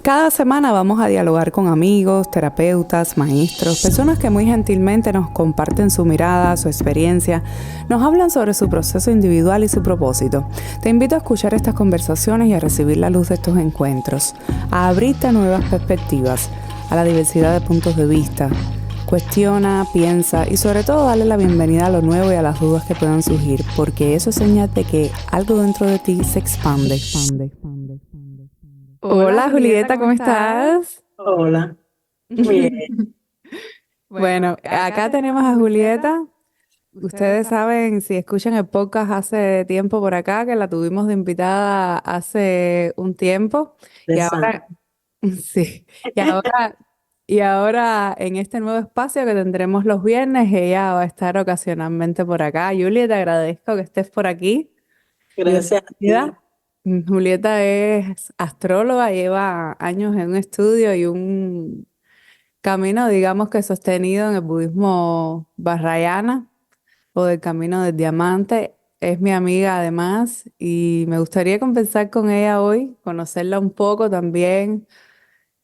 Cada semana vamos a dialogar con amigos, terapeutas, maestros, personas que muy gentilmente nos comparten su mirada, su experiencia, nos hablan sobre su proceso individual y su propósito. Te invito a escuchar estas conversaciones y a recibir la luz de estos encuentros, a abrirte a nuevas perspectivas, a la diversidad de puntos de vista. Cuestiona, piensa y sobre todo dale la bienvenida a lo nuevo y a las dudas que puedan surgir, porque eso es señal de que algo dentro de ti se expande. Hola Julieta, ¿cómo estás? Hola, bien. Bueno, acá tenemos a Julieta. Ustedes saben, si escuchan el podcast hace tiempo por acá, que la tuvimos de invitada hace un tiempo. Y Interesante. ahora, sí, y ahora, y ahora en este nuevo espacio que tendremos los viernes, ella va a estar ocasionalmente por acá. Julieta, te agradezco que estés por aquí. Gracias a ti. Bienvenida. Julieta es astróloga, lleva años en un estudio y un camino, digamos que sostenido en el budismo Vajrayana o del camino del diamante. Es mi amiga además y me gustaría conversar con ella hoy, conocerla un poco también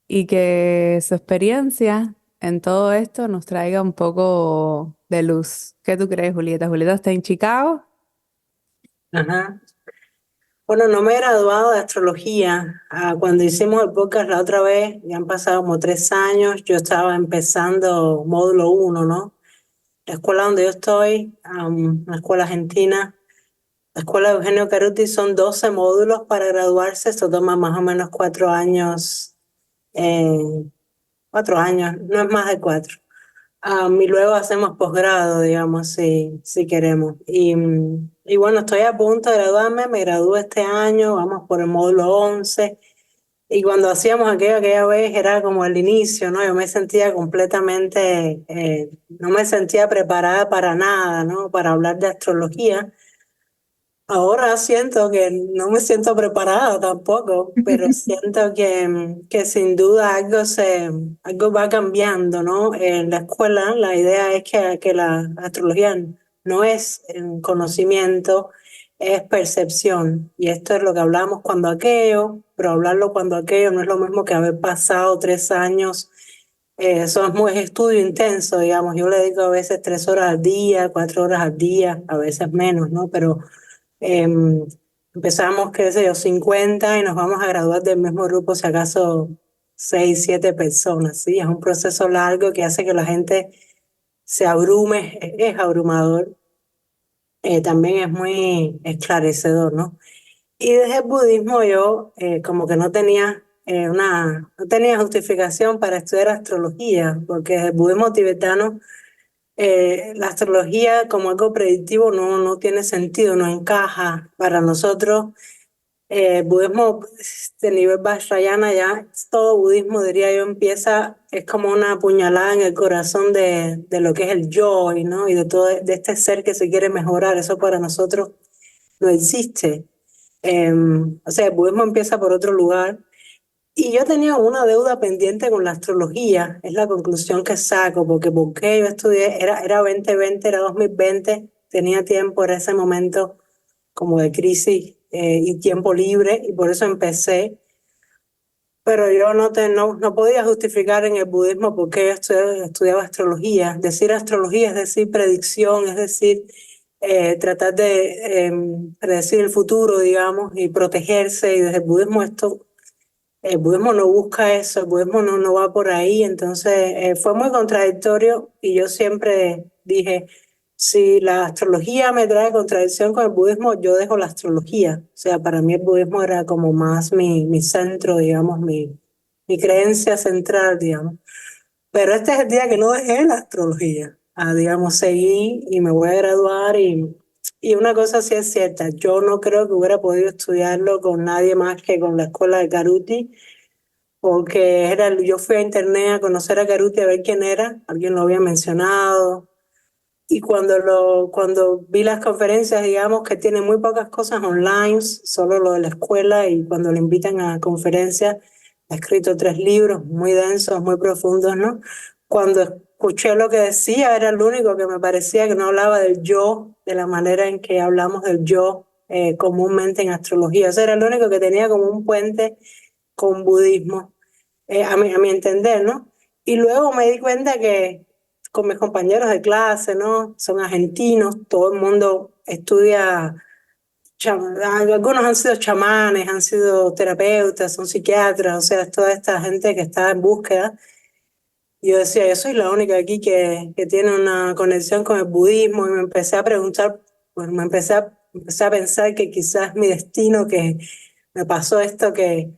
y que su experiencia en todo esto nos traiga un poco de luz. ¿Qué tú crees, Julieta? Julieta está en Chicago. Ajá. Bueno, no me he graduado de astrología. Cuando hicimos el podcast la otra vez, ya han pasado como 3 años, yo estaba empezando módulo 1, ¿no? La escuela donde yo estoy, una escuela argentina, la escuela de Eugenio Caruti, son 12 módulos para graduarse. Esto toma más o menos 4 años, 4 años, no es más de 4. Y luego hacemos posgrado, digamos, si queremos. Y bueno, estoy a punto de graduarme, me gradué este año, vamos por el módulo 11. Y cuando hacíamos aquella vez era como el inicio, ¿no? Yo me sentía completamente, no me sentía preparada para nada, ¿no? Para hablar de astrología. Ahora siento que no me siento preparada tampoco, pero siento que sin duda algo va cambiando, ¿no? En la escuela la idea es que la astrología no es conocimiento, es percepción. Y esto es lo que hablamos cuando aquello, pero hablarlo cuando aquello no es lo mismo que haber pasado 3 años. Eso es muy estudio intenso, digamos. Yo le dedico a veces 3 horas al día, 4 horas al día, a veces menos, ¿no? Pero Em, empezamos, qué sé yo, 50 y nos vamos a graduar del mismo grupo, si acaso 6, 7 personas, ¿sí? Es un proceso largo que hace que la gente se abrume, es abrumador, también es muy esclarecedor, ¿no? Y desde el budismo yo como que no tenía justificación para estudiar astrología, porque desde el budismo tibetano la astrología como algo predictivo no tiene sentido, no encaja para nosotros. Budismo de nivel Vajrayana, ya todo budismo, diría yo, empieza, es como una puñalada en el corazón de lo que es el yo, ¿no? Y de todo de este ser que se quiere mejorar. Eso para nosotros no existe. O sea, el budismo empieza por otro lugar. Y yo tenía una deuda pendiente con la astrología, es la conclusión que saco, porque yo estudié, era 2020, era 2020, tenía tiempo, era ese momento como de crisis y tiempo libre, y por eso empecé. Pero yo no podía justificar en el budismo por qué yo estudiaba astrología. Decir astrología es decir predicción, es decir, tratar de predecir el futuro, digamos, y protegerse. Y desde el budismo no busca eso, el budismo no va por ahí. Entonces fue muy contradictorio y yo siempre dije, si la astrología me trae contradicción con el budismo, yo dejo la astrología. O sea, para mí el budismo era como más mi centro, digamos, mi creencia central, digamos. Pero este es el día que no dejé la astrología. Digamos, seguí y me voy a graduar y una cosa sí es cierta, yo no creo que hubiera podido estudiarlo con nadie más que con la escuela de Caruti, porque yo fui a internet a conocer a Caruti a ver quién era, alguien lo había mencionado, y cuando vi las conferencias, digamos que tiene muy pocas cosas online, solo lo de la escuela, y cuando le invitan a conferencias, ha escrito 3 libros muy densos, muy profundos, ¿no? Cuando escuché lo que decía, era el único que me parecía que no hablaba del yo, de la manera en que hablamos del yo comúnmente en astrología. O sea, era el único que tenía como un puente con budismo. a mi entender, ¿no? Y luego me di cuenta que con mis compañeros de clase, ¿no? Son argentinos, todo el mundo estudia, algunos han sido chamanes, han sido terapeutas, son psiquiatras, o sea, es toda esta gente que está en búsqueda. Y yo decía, yo soy la única aquí que tiene una conexión con el budismo y me empecé a preguntar, pues empecé a pensar que quizás mi destino, que me pasó esto, que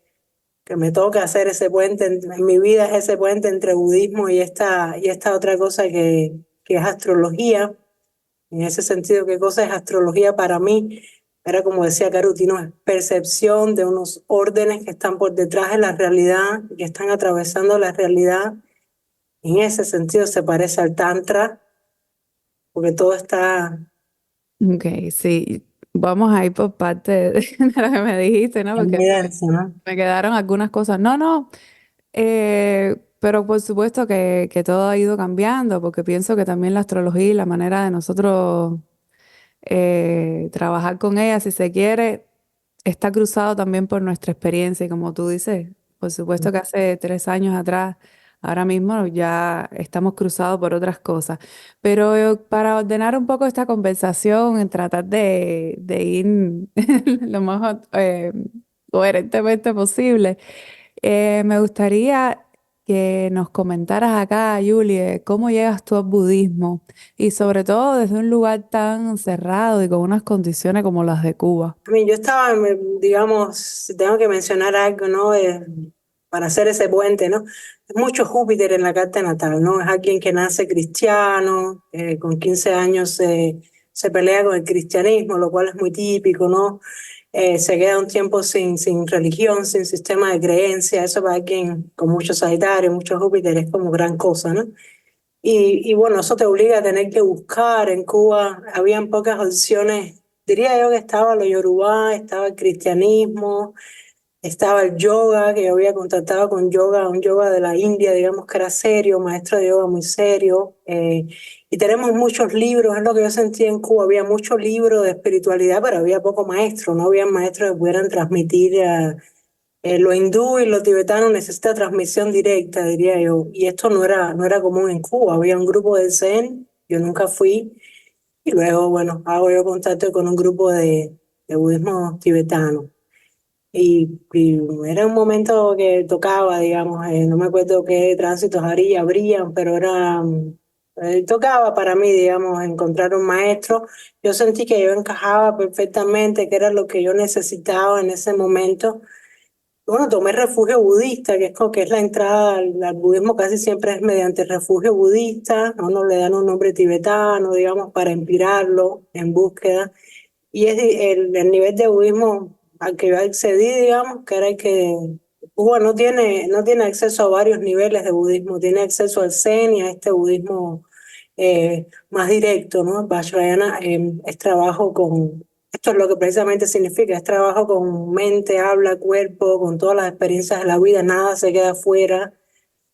me toca hacer ese puente en mi vida, es ese puente entre budismo y esta otra cosa que es astrología. En ese sentido, ¿qué cosa es astrología para mí? Era como decía Caruti, ¿no? Es percepción de unos órdenes que están por detrás de la realidad, que están atravesando la realidad. En ese sentido se parece al Tantra, porque todo está Ok, sí, vamos a ir por parte de lo que me dijiste, ¿no? en Porque muy denso, ¿no? me quedaron algunas cosas. No, no, pero por supuesto que todo ha ido cambiando, porque pienso que también la astrología y la manera de nosotros trabajar con ella, si se quiere, está cruzado también por nuestra experiencia. Y como tú dices, por supuesto que hace 3 años atrás, ahora mismo ya estamos cruzados por otras cosas. Pero para ordenar un poco esta conversación, en tratar de ir lo más coherentemente posible. Me gustaría que nos comentaras acá, Julie, cómo llegas tú al budismo y sobre todo desde un lugar tan cerrado y con unas condiciones como las de Cuba. A mí, yo estaba, digamos, si tengo que mencionar algo, ¿no? Para hacer ese puente, ¿no? Es mucho Júpiter en la carta natal, ¿no? Es alguien que nace cristiano, con 15 años se pelea con el cristianismo, lo cual es muy típico, ¿no? Se queda un tiempo sin religión, sin sistema de creencia, eso para alguien con mucho Sagitario, mucho Júpiter es como gran cosa, ¿no? Y bueno, eso te obliga a tener que buscar. En Cuba habían pocas opciones. Diría yo que estaba lo yorubá, estaba el cristianismo, estaba el yoga, que yo había contactado con yoga, un yoga de la India, digamos que era serio, maestro de yoga muy serio. Y tenemos muchos libros, es lo que yo sentía en Cuba, había muchos libros de espiritualidad, pero había poco maestro, no había maestros que pudieran transmitir lo hindú y lo tibetano necesita transmisión directa, diría yo, y esto no era común en Cuba. Había un grupo de Zen, yo nunca fui, y luego, bueno, hago yo contacto con un grupo de budismo tibetano. Y era un momento que tocaba, digamos, no me acuerdo qué tránsitos habrían, pero era, tocaba para mí, digamos, encontrar un maestro. Yo sentí que yo encajaba perfectamente, que era lo que yo necesitaba en ese momento. Bueno, tomé refugio budista, que que es la entrada al budismo, casi siempre es mediante refugio budista, a uno le dan un nombre tibetano, digamos, para inspirarlo en búsqueda. Y es el nivel de budismo al que yo accedí, digamos, que era el que Cuba no tiene acceso a varios niveles de budismo, tiene acceso al Zen y a este budismo más directo, ¿no? Vajrayana es trabajo con, esto es lo que precisamente significa, es trabajo con mente, habla, cuerpo, con todas las experiencias de la vida, nada se queda afuera,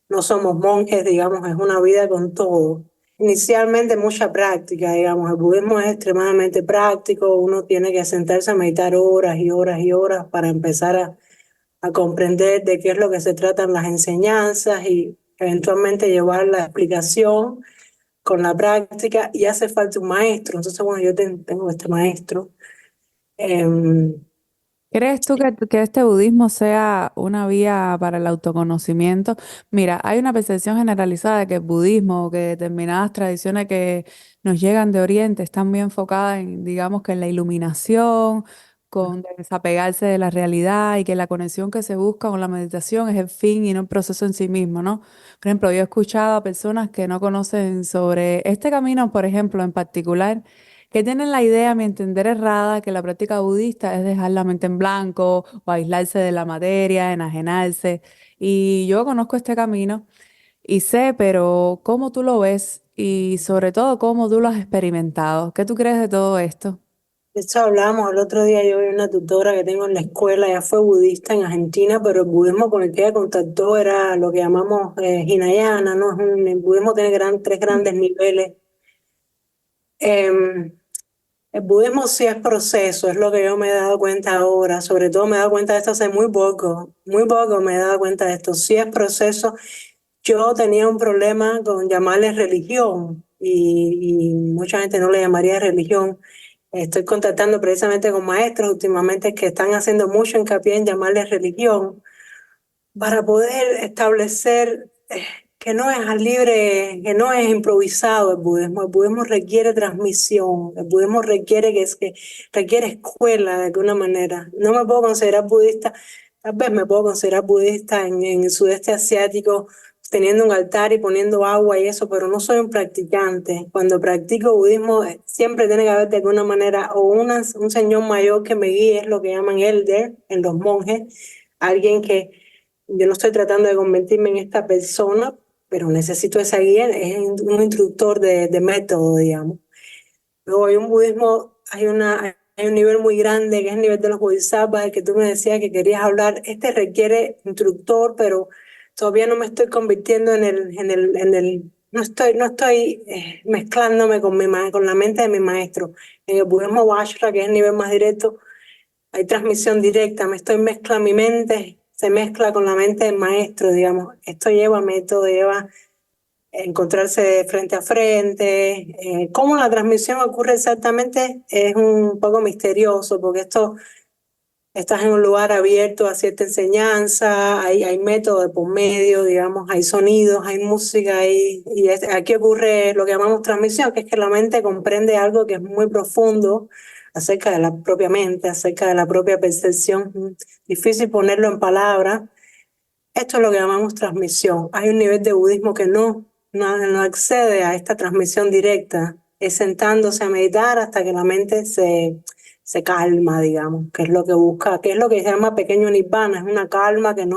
no somos monjes, digamos, es una vida con todo. Inicialmente mucha práctica, digamos, el budismo es extremadamente práctico, uno tiene que sentarse a meditar horas y horas y horas para empezar a comprender de qué es lo que se tratan las enseñanzas y eventualmente llevar la explicación con la práctica y hace falta un maestro. Entonces, bueno, tengo este maestro. em, ¿Crees tú que este budismo sea una vía para el autoconocimiento? Mira, hay una percepción generalizada de que el budismo o que determinadas tradiciones que nos llegan de Oriente están muy enfocadas en, digamos, que en la iluminación, con desapegarse de la realidad y que la conexión que se busca con la meditación es el fin y no el proceso en sí mismo, ¿no? Por ejemplo, yo he escuchado a personas que no conocen sobre este camino, por ejemplo, en particular que tienen la idea, a mi entender, errada, que la práctica budista es dejar la mente en blanco o aislarse de la materia, enajenarse. Y yo conozco este camino y sé, pero ¿cómo tú lo ves? Y sobre todo, ¿cómo tú lo has experimentado? ¿Qué tú crees de todo esto? de hecho, hablábamos el otro día, yo vi una tutora que tengo en la escuela, ella fue budista en Argentina, pero el budismo con el que ella contactó era lo que llamamos Hinayana, ¿no? El budismo tiene tres grandes niveles. Em, El budismo sí es proceso, es lo que yo me he dado cuenta ahora. Sobre todo me he dado cuenta de esto hace muy poco me he dado cuenta de esto. Sí es proceso. Yo tenía un problema con llamarle religión y mucha gente no le llamaría religión. Estoy contactando precisamente con maestros últimamente que están haciendo mucho hincapié en llamarle religión para poder establecer que no es al libre, que no es improvisado el budismo. El budismo requiere transmisión, el budismo requiere que requiere escuela de alguna manera. No me puedo considerar budista, tal vez me puedo considerar budista en el sudeste asiático, teniendo un altar y poniendo agua y eso, pero no soy un practicante. Cuando practico budismo, siempre tiene que haber de alguna manera o un señor mayor que me guíe, es lo que llaman elder en los monjes, alguien que yo no estoy tratando de convertirme en esta persona, pero necesito esa guía, es un instructor de método, digamos. Luego hay un budismo, hay un nivel muy grande, que es el nivel de los bodhisattvas, el que tú me decías que querías hablar. Este requiere instructor, pero todavía no me estoy convirtiendo no estoy mezclándome con la mente de mi maestro. En el budismo Vajra, que es el nivel más directo, hay transmisión directa, me estoy mezcla mi mente, se mezcla con la mente del maestro, digamos. Esto lleva método, lleva encontrarse frente a frente. Cómo la transmisión ocurre exactamente es un poco misterioso, porque estás en un lugar abierto a cierta enseñanza, hay método de por medio, digamos, hay sonidos, hay música, aquí ocurre lo que llamamos transmisión, que es que la mente comprende algo que es muy profundo acerca de la propia mente, acerca de la propia percepción. Difícil ponerlo en palabras. Esto es lo que llamamos transmisión. Hay un nivel de budismo que no accede a esta transmisión directa, es sentándose a meditar hasta que la mente se calma, digamos, que es lo que busca, que es lo que se llama pequeño nirvana, es una calma que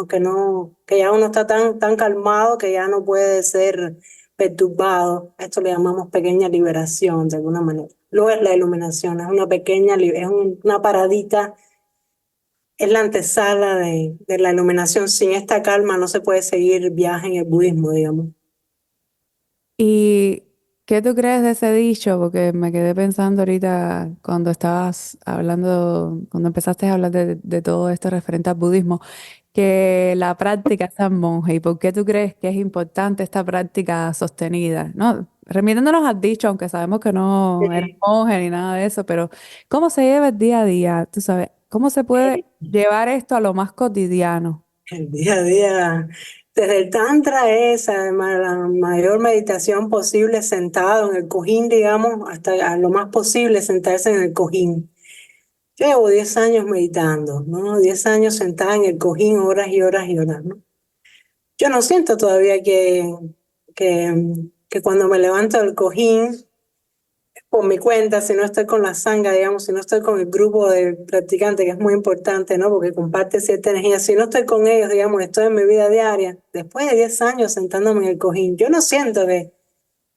ya uno está tan calmado que ya no puede ser perturbado. Esto le llamamos pequeña liberación de alguna manera. Luego es la iluminación, es una una paradita, es la antesala de la iluminación. Sin esta calma no se puede seguir viaje en el budismo, digamos. ¿Y qué tú crees de ese dicho? Porque me quedé pensando ahorita cuando estabas hablando, cuando empezaste a hablar de todo esto referente al budismo, que la práctica es al monje. ¿Y por qué tú crees que es importante esta práctica sostenida? ¿No? Remitiéndonos al dicho, aunque sabemos que no eres Sí. monje ni nada de eso, pero ¿cómo se lleva el día a día? Tú sabes, ¿cómo se puede llevar esto a lo más cotidiano? El día a día, desde el Tantra es además la mayor meditación posible sentado en el cojín, digamos, hasta a lo más posible sentarse en el cojín. Yo llevo 10 años meditando, ¿no? 10 años sentada en el cojín, horas y horas y horas, ¿no? Yo no siento todavía que cuando me levanto del cojín, por mi cuenta, si no estoy con la sangha, digamos, si no estoy con el grupo de practicantes, que es muy importante, ¿no? Porque comparte cierta energía. Si no estoy con ellos, digamos, estoy en mi vida diaria, después de 10 años sentándome en el cojín, yo siento que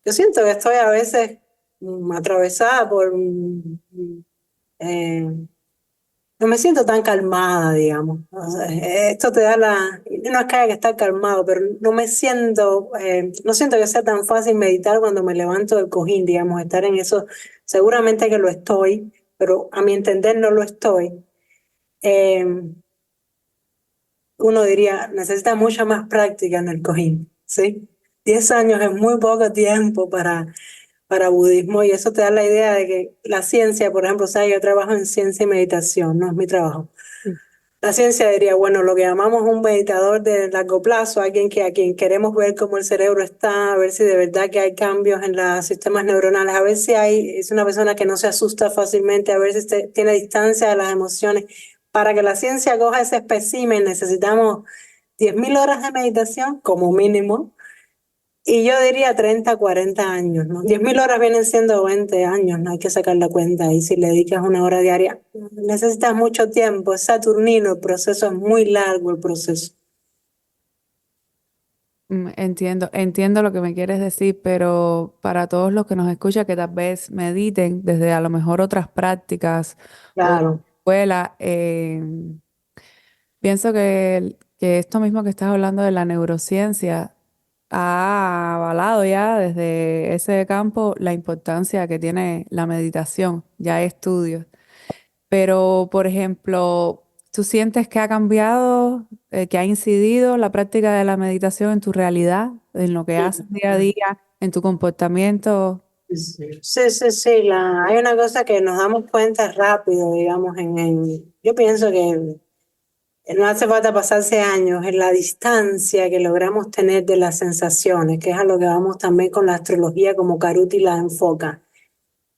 estoy a veces atravesada eh, no me siento tan calmada, digamos. O sea, esto te da no es que haya que estar calmado, pero no siento que sea tan fácil meditar cuando me levanto del cojín, digamos, estar en eso. Seguramente que lo estoy, pero a mi entender no lo estoy. Eh, Uno diría, necesita mucha más práctica en el cojín, ¿sí? 10 años es muy poco tiempo para budismo y eso te da la idea de que la ciencia, por ejemplo, o sea, yo trabajo en ciencia y meditación, no es mi trabajo. La ciencia diría, bueno, lo que llamamos un meditador de largo plazo, a quien queremos ver cómo el cerebro está, a ver si de verdad que hay cambios en los sistemas neuronales, a ver si es una persona que no se asusta fácilmente, a ver si tiene distancia de las emociones. Para que la ciencia coja ese espécimen necesitamos 10.000 horas de meditación como mínimo y yo diría 30 40 años, ¿no? 10.000 horas vienen siendo 20 años, no hay que sacar la cuenta. Y si le dedicas una hora diaria, necesitas mucho tiempo, es saturnino, el proceso es muy largo, el proceso. Entiendo lo que me quieres decir, pero para todos los que nos escuchan que tal vez mediten desde a lo mejor otras prácticas o Claro, escuela, pienso que esto mismo que estás hablando de la neurociencia, ha avalado ya desde ese campo la importancia que tiene la meditación. Ya hay estudios. Pero, por ejemplo, ¿tú sientes que ha cambiado, que ha incidido la práctica de la meditación en tu realidad, en lo que haces día a día, en tu comportamiento? Sí, sí, sí, sí, hay una cosa que nos damos cuenta rápido, digamos, yo pienso que no hace falta pasarse años en la distancia que logramos tener de las sensaciones, que es a lo que vamos también con la astrología como Caruti la enfoca.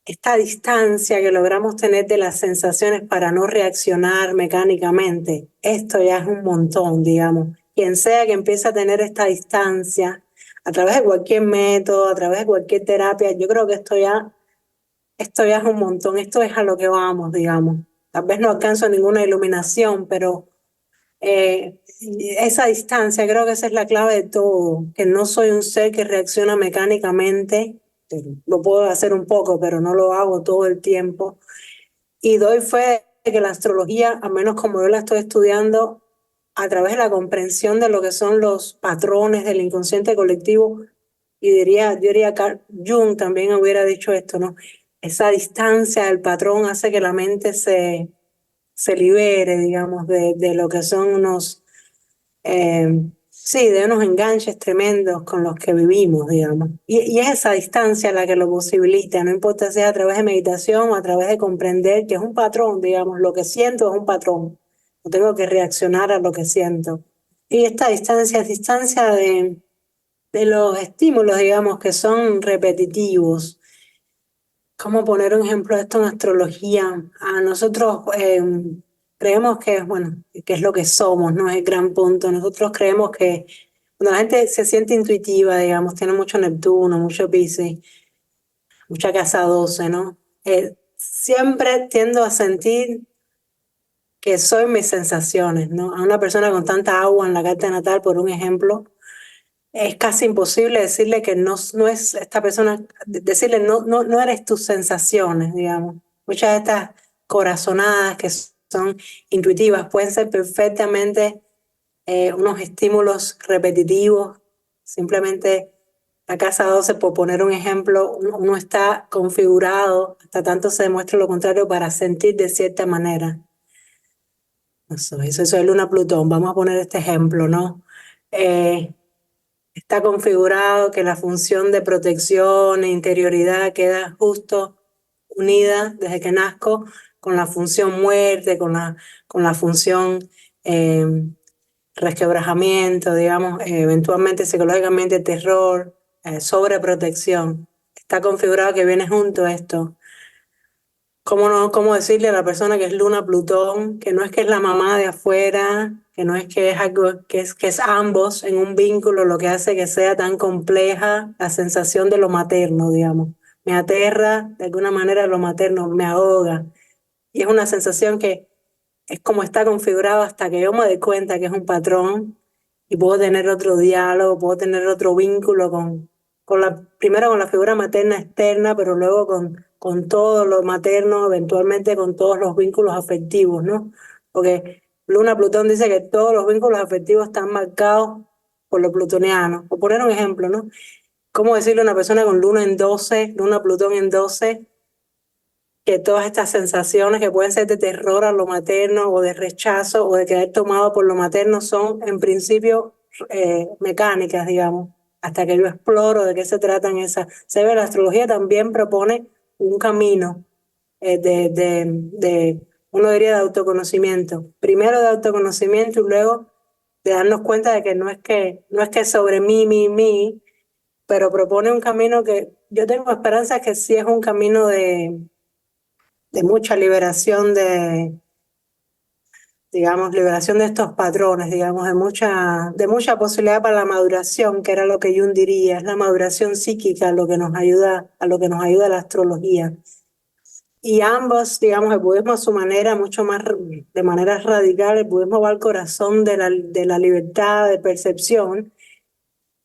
Esta distancia que logramos tener de las sensaciones para no reaccionar mecánicamente, esto ya es un montón, digamos. Quien sea que empiece a tener esta distancia, a través de cualquier método, a través de cualquier terapia, yo creo que esto ya es un montón, esto es a lo que vamos, digamos. Tal vez no alcanzo ninguna iluminación, pero esa distancia, creo que esa es la clave de todo, que no soy un ser que reacciona mecánicamente, lo puedo hacer un poco, pero no lo hago todo el tiempo. Y doy fe de que la astrología, al menos como yo la estoy estudiando, a través de la comprensión de lo que son los patrones del inconsciente colectivo, y yo diría Carl Jung también hubiera dicho esto, ¿no? Esa distancia del patrón hace que la mente se libere, digamos, de lo que son sí, de unos enganches tremendos con los que vivimos, digamos. Y es esa distancia la que lo posibilita, no importa si es a través de meditación o a través de comprender que es un patrón, digamos, lo que siento es un patrón, no tengo que reaccionar a lo que siento. Y esta distancia es distancia de los estímulos, digamos, que son repetitivos. ¿Cómo poner un ejemplo de esto en astrología? A nosotros creemos que, bueno, que es lo que somos, ¿no? Es el gran punto. Nosotros creemos que cuando la gente se siente intuitiva, digamos, tiene mucho Neptuno, mucho Piscis, mucha casa 12, ¿no? Siempre tiendo a sentir que soy mis sensaciones, ¿no? A una persona con tanta agua en la carta natal, por un ejemplo, es casi imposible decirle que no es esta persona, decirle no eres tus sensaciones, digamos. Muchas de estas corazonadas que son intuitivas pueden ser perfectamente unos estímulos repetitivos. Simplemente la casa 12, por poner un ejemplo, uno está configurado, hasta tanto se demuestra lo contrario, para sentir de cierta manera. Eso es Luna-Plutón. Vamos a poner este ejemplo, ¿no? Eh, Está configurado que la función de protección e interioridad queda justo unida desde que nazco con la función muerte, con la función eh, resquebrajamiento, digamos, eventualmente psicológicamente terror, sobreprotección. Está configurado que viene junto esto. ¿Cómo no, cómo decirle a la persona que es Luna Plutón, que no es que es la mamá de afuera, que no es que es algo, que es ambos en un vínculo lo que hace que sea tan compleja la sensación de lo materno, digamos? Me aterra de alguna manera lo materno, me ahoga. Y es una sensación que es como está configurado hasta que yo me doy cuenta que es un patrón y puedo tener otro diálogo, puedo tener otro vínculo primero con la figura materna externa, pero luego con todo lo materno, eventualmente con todos los vínculos afectivos, ¿no? Porque Luna Plutón dice que todos los vínculos afectivos están marcados por lo plutoniano. Por poner un ejemplo, ¿no? ¿Cómo decirle a una persona con Luna en 12, Luna Plutón en 12, que todas estas sensaciones que pueden ser de terror a lo materno o de rechazo o de quedar tomado por lo materno son en principio mecánicas, digamos, hasta que yo exploro de qué se tratan esas? Se ve, la astrología también propone un camino uno diría, de autoconocimiento. Primero de autoconocimiento y luego de darnos cuenta de que no es que sobre mí, pero propone un camino que yo tengo esperanza que sí es un camino de mucha liberación digamos, liberación de estos patrones, digamos, de mucha posibilidad para la maduración, que era lo que Jung diría, es la maduración psíquica lo que nos ayuda, a lo que nos ayuda la astrología. Y ambos, digamos, el budismo a su manera, mucho más de manera radical, el budismo va al corazón de la libertad de percepción.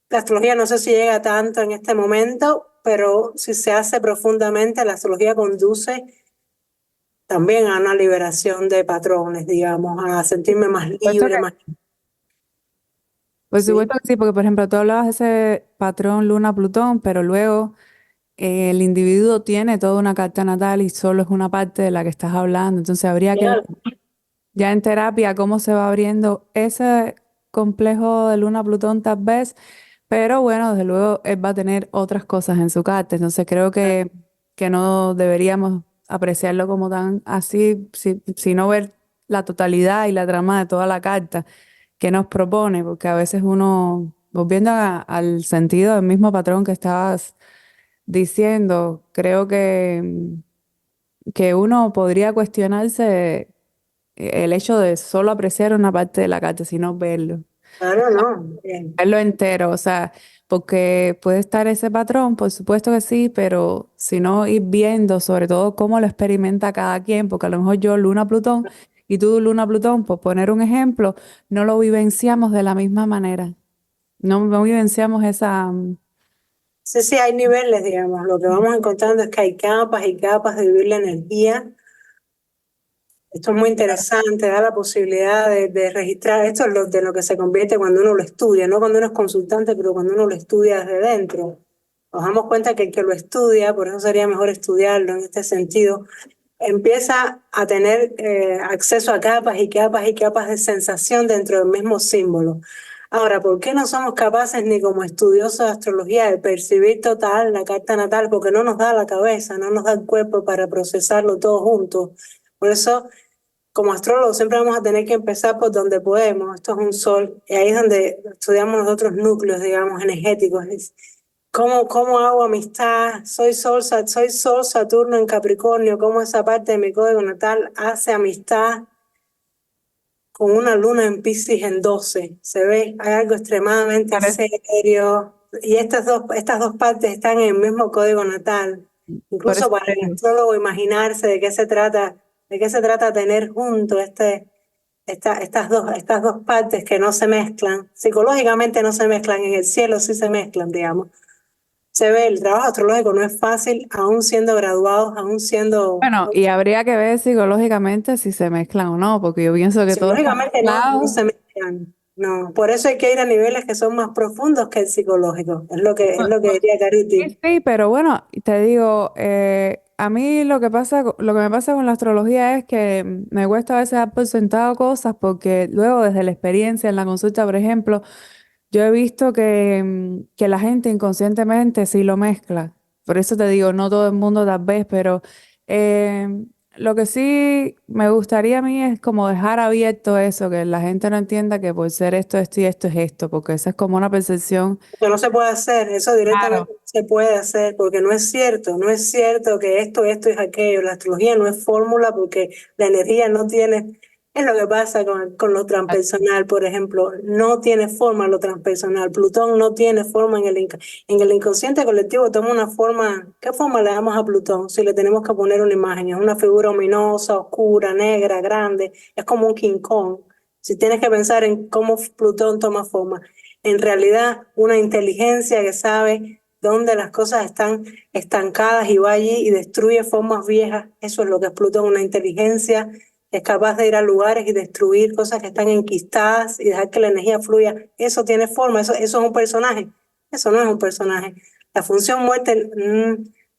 La astrología no sé si llega tanto en este momento, pero si se hace profundamente, la astrología conduce también a una liberación de patrones, digamos, a sentirme más Puesto libre, que más... Por ¿sí? supuesto que sí, porque por ejemplo tú hablabas de ese patrón Luna-Plutón, pero luego el individuo tiene toda una carta natal y solo es una parte de la que estás hablando. Entonces habría que ver Claro, ya en terapia cómo se va abriendo ese complejo de Luna-Plutón tal vez, pero bueno, desde luego él va a tener otras cosas en su carta. Entonces creo que no deberíamos apreciarlo como tan así, sino ver la totalidad y la trama de toda la carta que nos propone, porque a veces uno, volviendo al sentido del mismo patrón que estabas diciendo, creo que uno podría cuestionarse el hecho de solo apreciar una parte de la carta, sino verlo, claro, no. verlo entero, o sea, porque puede estar ese patrón, por supuesto que sí, pero si no ir viendo sobre todo cómo lo experimenta cada quien, porque a lo mejor yo Luna Plutón y tú Luna Plutón, por poner un ejemplo, no lo vivenciamos de la misma manera, no vivenciamos esa... Sí, sí, hay niveles, digamos. Lo que vamos encontrando es que hay capas y capas de vivir la energía. Esto es muy interesante, da la posibilidad de registrar. Esto es de lo que se convierte cuando uno lo estudia, no cuando uno es consultante, pero cuando uno lo estudia desde dentro. Nos damos cuenta que el que lo estudia, por eso sería mejor estudiarlo en este sentido, empieza a tener acceso a capas y capas y capas de sensación dentro del mismo símbolo. Ahora, ¿por qué no somos capaces ni como estudiosos de astrología de percibir total la carta natal? Porque no nos da la cabeza, no nos da el cuerpo para procesarlo todo junto. Por eso, como astrólogos, siempre vamos a tener que empezar por donde podemos. Esto es un sol, y ahí es donde estudiamos los otros núcleos, digamos, energéticos. ¿Cómo hago amistad? Soy Sol Saturno en Capricornio. ¿Cómo esa parte de mi código natal hace amistad con una luna en Piscis en 12? ¿Se ve? Hay algo extremadamente Parece, serio. Y estas dos partes están en el mismo código natal. por Incluso eso para te el digo. astrólogo imaginarse de qué se trata tener junto estas dos partes que no se mezclan. Psicológicamente no se mezclan, en el cielo sí se mezclan, digamos. Se ve, el trabajo astrológico no es fácil, aún siendo graduados, aún siendo... Bueno, y habría que ver psicológicamente si se mezclan o no, porque yo pienso que todo está Psicológicamente no mezclado. se mezclan. No, por eso hay que ir a niveles que son más profundos que el psicológico. Es lo que diría Sí, Cariti. sí, pero bueno, te digo, a mí lo que pasa, lo que me pasa con la astrología es que me cuesta a veces dar por sentado cosas porque luego desde la experiencia en la consulta, por ejemplo, yo he visto que la gente inconscientemente sí lo mezcla. Por eso te digo, no todo el mundo tal vez, pero eh, lo que sí me gustaría a mí es como dejar abierto eso, que la gente no entienda que por ser esto y esto es esto, porque esa es como una percepción. Que no se puede hacer, eso directamente Claro. no se puede hacer, porque no es cierto que esto es aquello. La astrología no es fórmula porque la energía no tiene, es lo que pasa con lo transpersonal, por ejemplo, no tiene forma lo transpersonal. Plutón no tiene forma en el inconsciente colectivo, toma una forma. ¿Qué forma le damos a Plutón si le tenemos que poner una imagen? Es una figura ominosa, oscura, negra, grande, es como un King Kong. Si tienes que pensar en cómo Plutón toma forma, en realidad una inteligencia que sabe dónde las cosas están estancadas y va allí y destruye formas viejas. Eso es lo que es Plutón, una inteligencia que es capaz de ir a lugares y destruir cosas que están enquistadas y dejar que la energía fluya. Eso tiene forma, eso es un personaje. Eso no es un personaje. La función muerte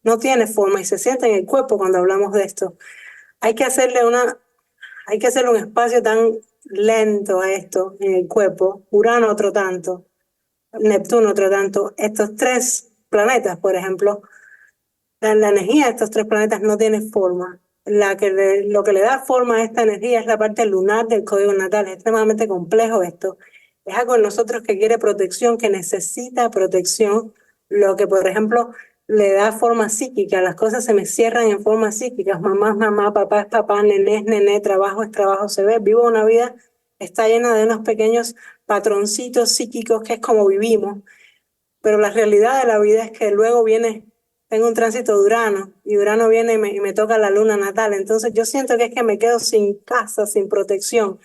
no tiene forma y se siente en el cuerpo cuando hablamos de esto. Hay que hacerle una, hay que hacerle un espacio tan lento a esto en el cuerpo. Urano otro tanto. Neptuno, otro tanto. Estos tres planetas, por ejemplo, la energía de estos tres planetas no tiene forma. Lo que le da forma a esta energía es la parte lunar del código natal. Es extremadamente complejo esto. Es algo en nosotros que quiere protección, que necesita protección. Lo que, por ejemplo, le da forma psíquica. Las cosas se me cierran en forma psíquica. Mamá es mamá, papá es papá, nené es nené, trabajo es trabajo. Se ve, vivo una vida, está llena de unos pequeños patroncitos psíquicos que es como vivimos, pero la realidad de la vida es que luego viene, tengo un tránsito de Urano, y Urano viene y me toca la luna natal, entonces yo siento que es que me quedo sin casa, sin protección.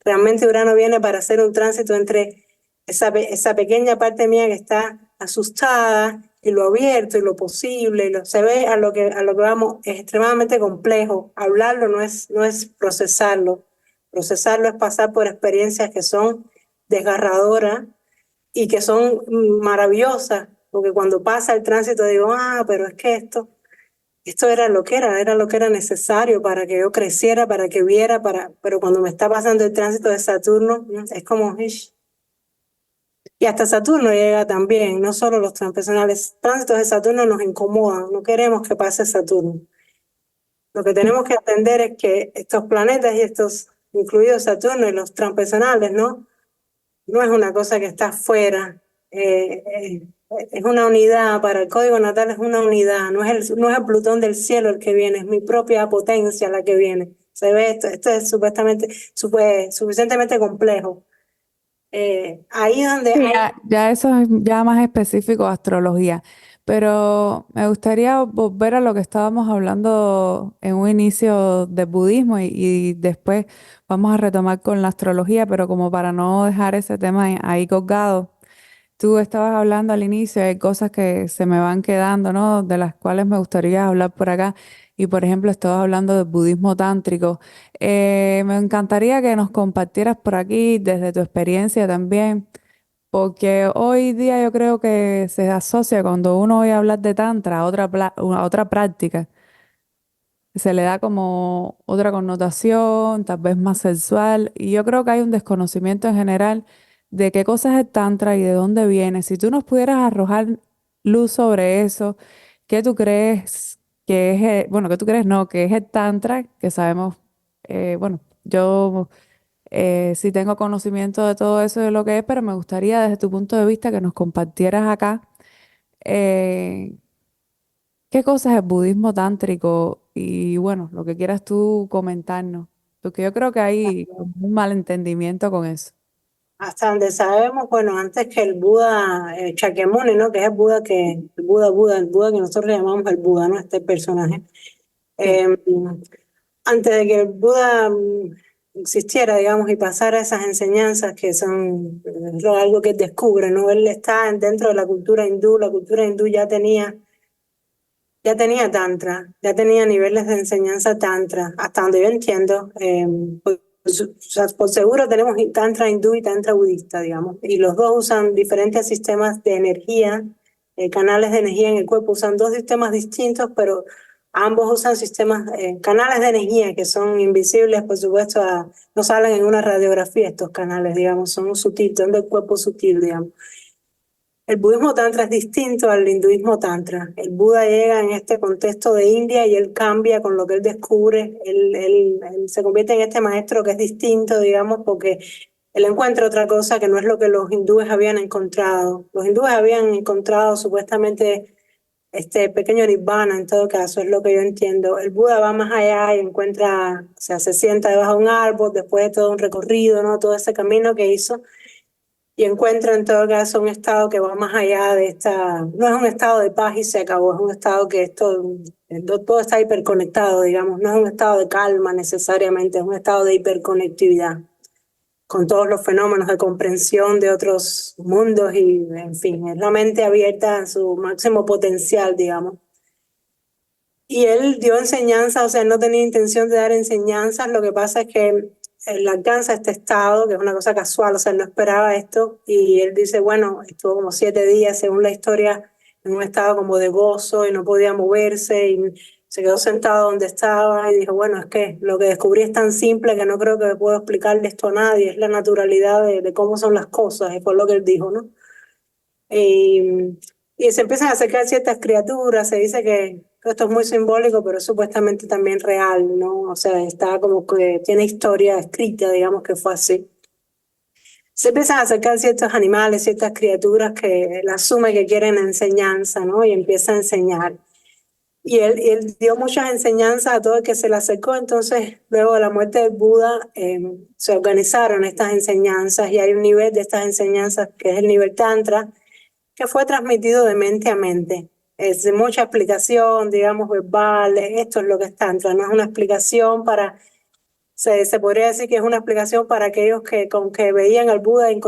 Realmente Urano viene para hacer un tránsito entre esa pequeña parte mía que está asustada y lo abierto y lo posible, se ve a lo que vamos, es extremadamente complejo. Hablarlo no es procesarlo. Procesarlo es pasar por experiencias que son desgarradoras, y que son maravillosas, porque cuando pasa el tránsito digo, pero es que esto era lo que era necesario para que yo creciera, para que viera, pero cuando me está pasando el tránsito de Saturno, es como, "Ish". Y hasta Saturno llega también, no solo los transpersonales, tránsitos de Saturno nos incomodan, no queremos que pase Saturno. Lo que tenemos que entender es que estos planetas y estos, incluidos Saturno y los transpersonales, ¿no? No es una cosa que está fuera, es una unidad, para el código natal es una unidad, no es el Plutón del cielo el que viene, es mi propia potencia la que viene. Se ve esto es supuestamente, suficientemente complejo. Ahí donde Sí, hay... ya eso es ya más específico de astrología, pero me gustaría volver a lo que estábamos hablando en un inicio de budismo y después vamos a retomar con la astrología, pero como para no dejar ese tema ahí colgado. Tú estabas hablando al inicio, hay cosas que se me van quedando, ¿no? De las cuales me gustaría hablar por acá. Y por ejemplo, estabas hablando del budismo tántrico. Me encantaría que nos compartieras por aquí desde tu experiencia también, porque hoy día yo creo que se asocia cuando uno oye hablar de tantra a a otra práctica. Se le da como otra connotación, tal vez más sexual, y yo creo que hay un desconocimiento en general de qué cosa es el tantra y de dónde viene. Si tú nos pudieras arrojar luz sobre eso, ¿qué tú crees que es, bueno, qué tú crees no, que es el tantra, que sabemos, bueno, yo sí tengo conocimiento de todo eso, de lo que es, pero me gustaría desde tu punto de vista que nos compartieras acá. eh, ¿Qué cosa es el budismo tántrico? Y bueno, lo que quieras tú comentarnos, porque yo creo que hay como un malentendimiento con eso. Hasta donde sabemos, bueno, antes que el Buda Shakyamuni, ¿no? Que es el Buda que nosotros le llamamos el Buda, ¿no? Este personaje. Sí. Eh, Antes de que el Buda existiera, digamos, y pasara esas enseñanzas que son algo que él descubre, ¿no? Él está dentro de la cultura hindú ya tenía tantra, ya tenía niveles de enseñanza tantra, hasta donde yo entiendo. O sea, por seguro tenemos tantra hindú y tantra budista, digamos, y los dos usan diferentes sistemas de energía, canales de energía en el cuerpo, usan dos sistemas distintos, pero ambos usan sistemas, canales de energía que son invisibles, por supuesto, no salen en una radiografía estos canales, digamos, son sutiles, son del cuerpo sutil, digamos. El budismo tantra es distinto al hinduismo tantra. El Buda llega en este contexto de India y él cambia con lo que él descubre. Él se convierte en este maestro que es distinto, digamos, porque él encuentra otra cosa que no es lo que los hindúes habían encontrado. Los hindúes habían encontrado supuestamente este pequeño nirvana, en todo caso, es lo que yo entiendo. El Buda va más allá y encuentra, o sea, se sienta debajo de un árbol después de todo un recorrido, ¿no? Todo ese camino que hizo y encuentro en todo caso un estado que va más allá de esta, no es un estado de paz y se acabó, es un estado que todo está hiperconectado, digamos, no es un estado de calma necesariamente, es un estado de hiperconectividad con todos los fenómenos de comprensión de otros mundos y, en fin, es la mente abierta a su máximo potencial, digamos. Y él dio enseñanza, o sea, no tenía intención de dar enseñanzas, lo que pasa es que él alcanza este estado, que es una cosa casual, o sea, él no esperaba esto, y él dice, bueno, estuvo como 7 días, según la historia, en un estado como de gozo y no podía moverse, y se quedó sentado donde estaba y dijo, bueno, es que lo que descubrí es tan simple que no creo que puedo explicarle esto a nadie, es la naturalidad de cómo son las cosas, y fue lo que él dijo, ¿no? Y, y se empiezan a acercar ciertas criaturas, se dice que esto es muy simbólico, pero es supuestamente también real, ¿no? O sea, está como que tiene historia escrita, digamos que fue así. Se empiezan a acercar ciertos animales, ciertas criaturas que él asume que quieren enseñanza, ¿no? Y empieza a enseñar. Y él dio muchas enseñanzas a todo el que se le acercó, entonces luego de la muerte del Buda se organizaron estas enseñanzas y hay un nivel de estas enseñanzas que es el nivel Tantra, que fue transmitido de mente a mente. Es de mucha explicación, digamos, verbal, esto es lo que es Tantra, no es una explicación para, se podría decir que es una explicación para aquellos que con que veían al Buda y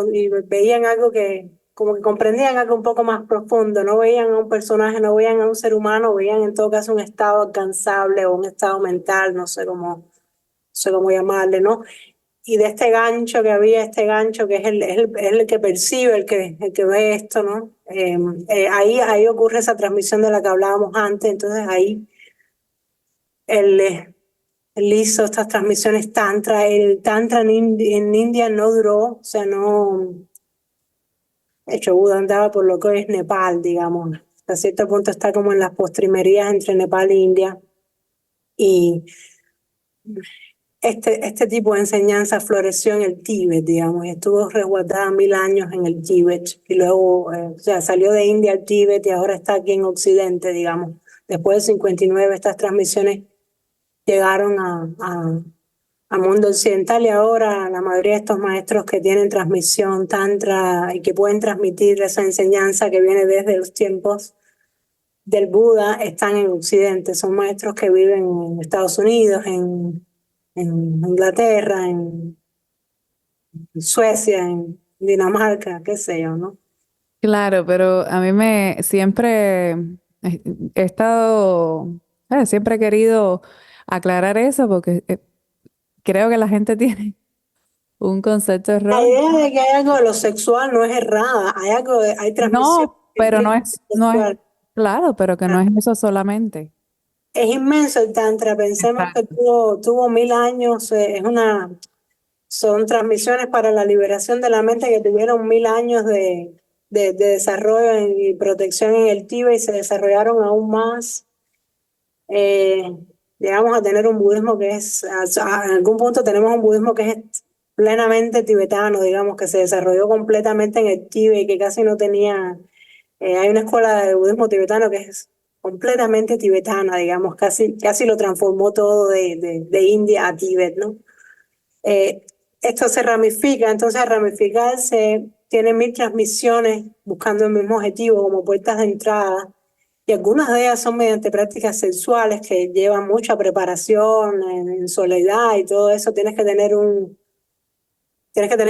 veían algo que, como que comprendían algo un poco más profundo, no veían a un personaje, no veían a un ser humano, veían en todo caso un estado alcanzable o un estado mental, no sé cómo llamarle, ¿no? y de este gancho que había, este gancho que es el que percibe, el que ve esto, ¿no? Ahí ocurre esa transmisión de la que hablábamos antes, entonces ahí él, él hizo estas transmisiones tantra, el tantra en India no duró, o sea, no, de hecho Buda andaba por lo que es Nepal, digamos, hasta cierto punto está como en las postrimerías entre Nepal e India, y este tipo de enseñanza floreció en el Tíbet, digamos, y estuvo resguardada 1000 años en el Tíbet, y luego, o sea, salió de India al Tíbet y ahora está aquí en Occidente, digamos. Después del 59, estas transmisiones llegaron al mundo occidental y ahora la mayoría de estos maestros que tienen transmisión tantra y que pueden transmitir esa enseñanza que viene desde los tiempos del Buda están en Occidente. Son maestros que viven en Estados Unidos, en Inglaterra, en Suecia, en Dinamarca, qué sé yo, ¿no? Claro, pero a mí siempre he estado, siempre he querido aclarar eso porque creo que la gente tiene un concepto La erróneo. idea de que hay algo de lo sexual no es errada, hay transmisión No, que pero implica lo no es, sexual. claro, pero que no es eso solamente. Es inmenso el Tantra, pensemos que Exacto. tuvo 1000 años, son transmisiones para la liberación de la mente que tuvieron 1000 años de desarrollo y protección en el Tíbet y se desarrollaron aún más. Eh, Llegamos a tener un budismo que en algún punto tenemos un budismo que es plenamente tibetano, digamos, que se desarrolló completamente en el Tíbet y que casi no tenía, hay una escuela de budismo tibetano que es completamente tibetana, digamos, casi lo transformó todo de India a Tíbet, ¿no? Eh, Esto se ramifica, entonces al ramificarse tiene 1000 transmisiones buscando el mismo objetivo como puertas de entrada y algunas de ellas son mediante prácticas sexuales que llevan mucha preparación en soledad y todo eso. Tienes que tener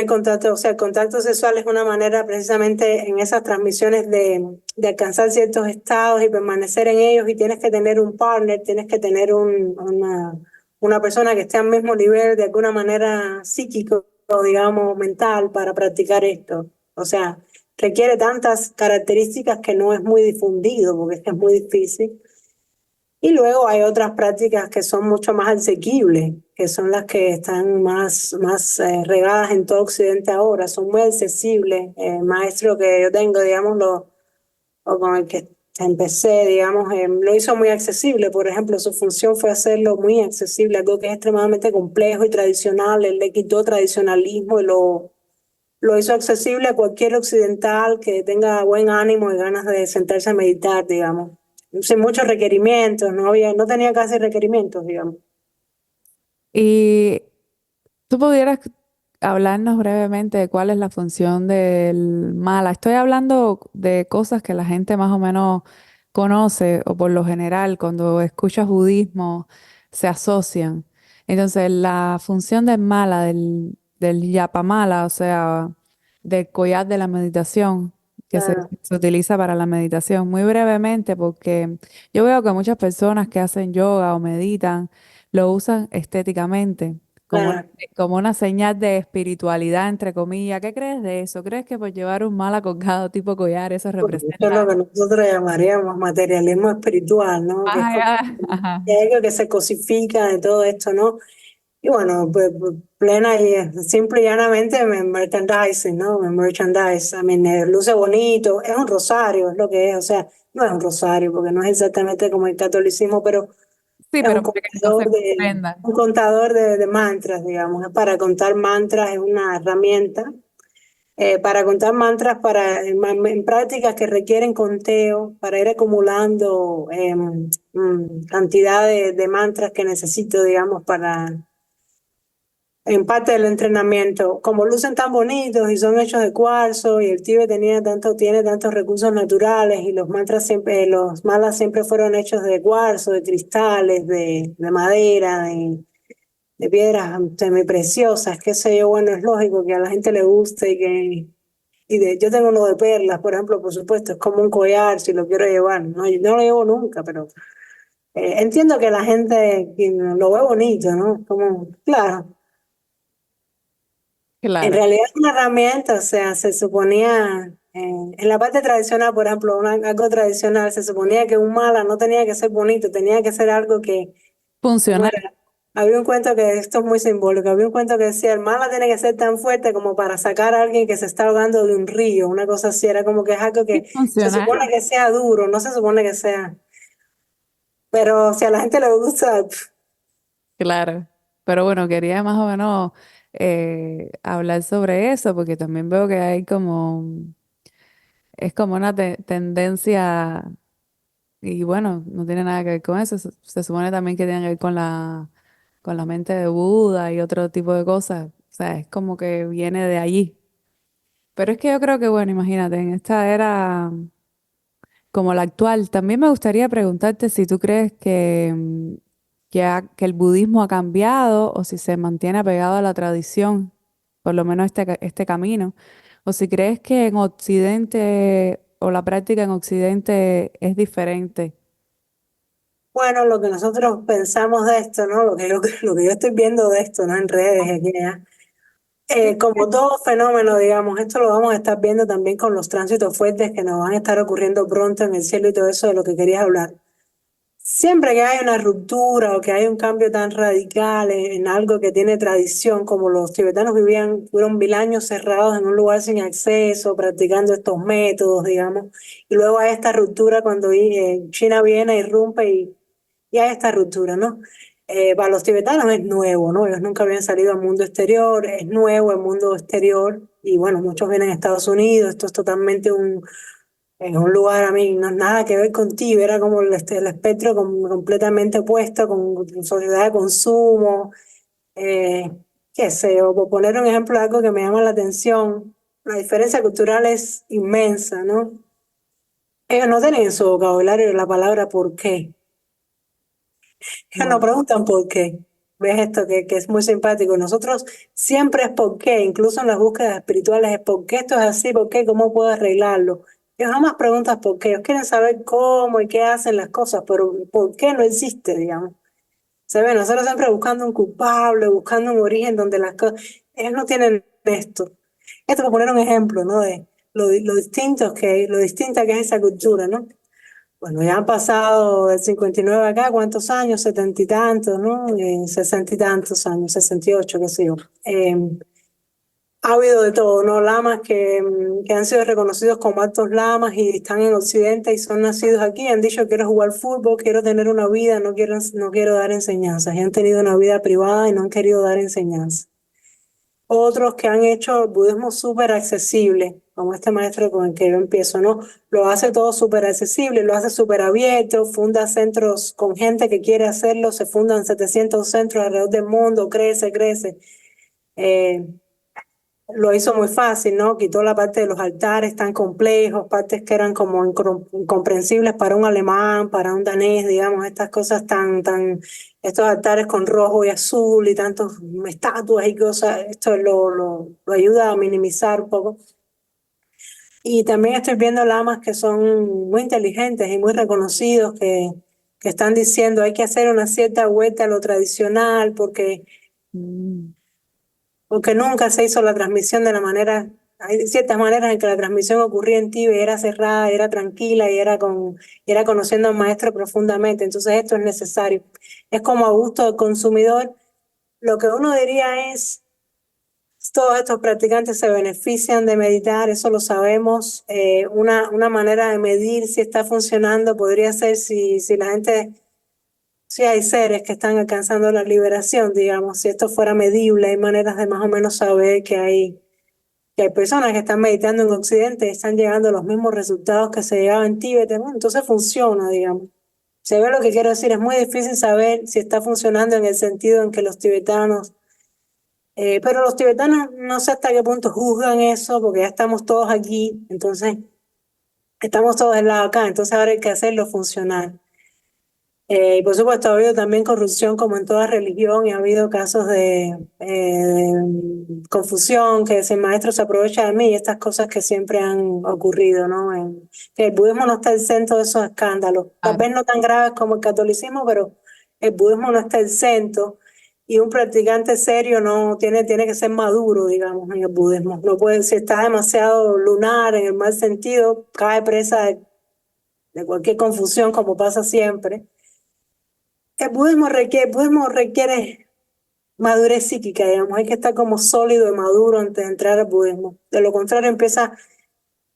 contacto, o sea, el contacto sexual es una manera precisamente en esas transmisiones de alcanzar ciertos estados y permanecer en ellos y tienes que tener un partner, tienes que tener una persona que esté al mismo nivel de alguna manera psíquico, digamos, mental para practicar esto. O sea, requiere tantas características que no es muy difundido porque es que es muy difícil. Y luego hay otras prácticas que son mucho más asequibles, que son las que están más regadas en todo Occidente ahora, son muy accesibles. El maestro que yo tengo, digamos, o con el que empecé, digamos, lo hizo muy accesible. Por ejemplo, su función fue hacerlo muy accesible, algo que es extremadamente complejo y tradicional. Él le quitó tradicionalismo y lo hizo accesible a cualquier occidental que tenga buen ánimo y ganas de sentarse a meditar, digamos. Sin muchos requerimientos, no tenía casi requerimientos, digamos. Y tú pudieras hablarnos brevemente de cuál es la función del mala. Estoy hablando de cosas que la gente más o menos conoce o por lo general cuando escuchas budismo se asocian. Entonces, la función del mala, del yapamala, o sea, del collar de la meditación, que Claro, se utiliza para la meditación, muy brevemente, porque yo veo que muchas personas que hacen yoga o meditan lo usan estéticamente como claro. como una señal de espiritualidad, entre comillas. ¿Qué crees de eso? ¿Crees que por llevar un mala colgado tipo collar, eso Bueno, eso es lo representa que nosotros llamaríamos materialismo espiritual, ¿no? Que más es como allá? Ajá. que hay algo que se cosifica de todo esto, ¿no? Y bueno, pues, plena y simple y llanamente merchandising, ¿no? Merchandise, luce bonito, es un rosario, es lo que es, o sea, no es un rosario porque no es exactamente como el catolicismo, pero Sí, es pero para que no se comprendan. un contador de mantras, digamos, es para contar mantras, es una herramienta para contar mantras en prácticas que requieren conteo, para ir acumulando cantidad de mantras que necesito, digamos, en parte del entrenamiento. Como lucen tan bonitos y son hechos de cuarzo y el Tíbet tiene tantos recursos naturales y los mantras siempre, los malas siempre fueron hechos de cuarzo, de cristales, de madera, de piedras semipreciosas, qué sé yo, bueno, es lógico que a la gente le guste yo tengo uno de perlas, por ejemplo, por supuesto, es como un collar si lo quiero llevar. No, yo no lo llevo nunca, pero entiendo que la gente lo ve bonito, ¿no? Como, claro, En Claro, realidad es una herramienta, o sea, se suponía, en la parte tradicional, por ejemplo, algo tradicional, se suponía que un mala no tenía que ser bonito, tenía que ser algo que, ¿cómo funcional. era? Había un cuento que, esto es muy simbólico, había un cuento que decía, el mala tiene que ser tan fuerte como para sacar a alguien que se está ahogando de un río, una cosa así, era como que es algo Sí, que se funcional, supone que sea duro, no se supone que sea, pero si a la gente le gusta, claro. Pero bueno, quería más o menos hablar sobre eso, porque también veo que hay como, es como una tendencia, y bueno, no tiene nada que ver con eso. Se supone también que tiene que ver con la mente de Buda y otro tipo de cosas. O sea, es como que viene de allí. Pero es que yo creo que, bueno, imagínate, en esta era como la actual, también me gustaría preguntarte si tú crees que, que el budismo ha cambiado o si se mantiene apegado a la tradición, por lo menos este camino, o si crees que en Occidente o la práctica en Occidente es diferente. bueno, lo que nosotros pensamos de esto, ¿no? Lo que yo estoy viendo de esto, ¿no? En redes, aquí, allá. Como todo fenómeno, digamos, esto lo vamos a estar viendo también con los tránsitos fuertes que nos van a estar ocurriendo pronto en el cielo y todo eso de lo que querías hablar. Siempre que hay una ruptura o que hay un cambio tan radical en algo que tiene tradición, como los tibetanos vivían, fueron 1000 años cerrados en un lugar sin acceso, practicando estos métodos, digamos, y luego hay esta ruptura cuando China viene, irrumpe y hay esta ruptura, ¿no? Para los tibetanos es nuevo, ¿no? Ellos nunca habían salido al mundo exterior, es nuevo el mundo exterior, y bueno, muchos vienen a Estados Unidos, esto es totalmente en un lugar a mí, no es nada que ver contigo, era como el espectro completamente opuesto, con sociedad de consumo, eh, qué sé, o por poner un ejemplo de algo que me llama la atención, la diferencia cultural es inmensa, ¿no? Ellos no tienen en su vocabulario la palabra por qué. Ellos no Wow. preguntan por qué. ¿Ves esto que es muy simpático? Nosotros siempre es por qué, incluso en las búsquedas espirituales es por qué esto es así, por qué, cómo puedo arreglarlo. Ellos jamás preguntan por qué, ellos quieren saber cómo y qué hacen las cosas, pero por qué no existe, digamos. Se ve, nosotros siempre buscando un culpable, buscando un origen donde las cosas, ellos no tienen esto. Esto por poner un ejemplo, ¿no? De lo distinto lo distinta que es esa cultura, ¿no? Bueno, ya han pasado del 59 acá, ¿cuántos años? 70 y tantos, ¿no? 60 y tantos años, 68, qué sé yo. Ha habido de todo, ¿no? Lamas que han sido reconocidos como altos lamas y están en Occidente y son nacidos aquí, han dicho quiero jugar fútbol, quiero tener una vida, no quiero dar enseñanzas. Y han tenido una vida privada y no han querido dar enseñanzas. Otros que han hecho el budismo súper accesible, como este maestro con el que yo empiezo, ¿no? Lo hace todo súper accesible, lo hace súper abierto, funda centros con gente que quiere hacerlo, se fundan 700 centros alrededor del mundo, crece, crece. Eh, lo hizo muy fácil, ¿no? Quitó la parte de los altares tan complejos, partes que eran como incomprensibles para un alemán, para un danés, digamos, estas cosas estos altares con rojo y azul y tantos estatuas y cosas, esto lo ayuda a minimizar un poco. Y también estoy viendo lamas que son muy inteligentes y muy reconocidos, que están diciendo hay que hacer una cierta vuelta a lo tradicional Mm, porque nunca se hizo la transmisión de la manera, hay ciertas maneras en que la transmisión ocurría en Tíbet, era cerrada, era tranquila y era conociendo al maestro profundamente, entonces esto es necesario. Es como a gusto del consumidor, lo que uno diría es, todos estos practicantes se benefician de meditar, eso lo sabemos, una manera de medir si está funcionando podría ser si la gente. Sí, hay seres que están alcanzando la liberación, digamos, si esto fuera medible, hay maneras de más o menos saber que hay personas que están meditando en Occidente y están llegando a los mismos resultados que se llegaban en Tíbet, bueno, entonces funciona, digamos. Se ve lo que quiero decir, es muy difícil saber si está funcionando en el sentido en que los tibetanos, pero los tibetanos no sé hasta qué punto juzgan eso, porque ya estamos todos aquí, entonces estamos todos del lado acá, entonces ahora hay que hacerlo funcionar. Y por supuesto ha habido también corrupción como en toda religión y ha habido casos de confusión, que si el maestro se aprovecha de mí y estas cosas que siempre han ocurrido, ¿no? Que el budismo no está exento de esos escándalos, tal claro. vez no tan graves como el catolicismo, pero el budismo no está exento y un practicante serio no tiene que ser maduro, digamos, en el budismo. No puede, si está demasiado lunar en el mal sentido, cae presa de cualquier confusión, como pasa siempre. El budismo requiere madurez psíquica, digamos, hay que estar como sólido y maduro antes de entrar al budismo. De lo contrario,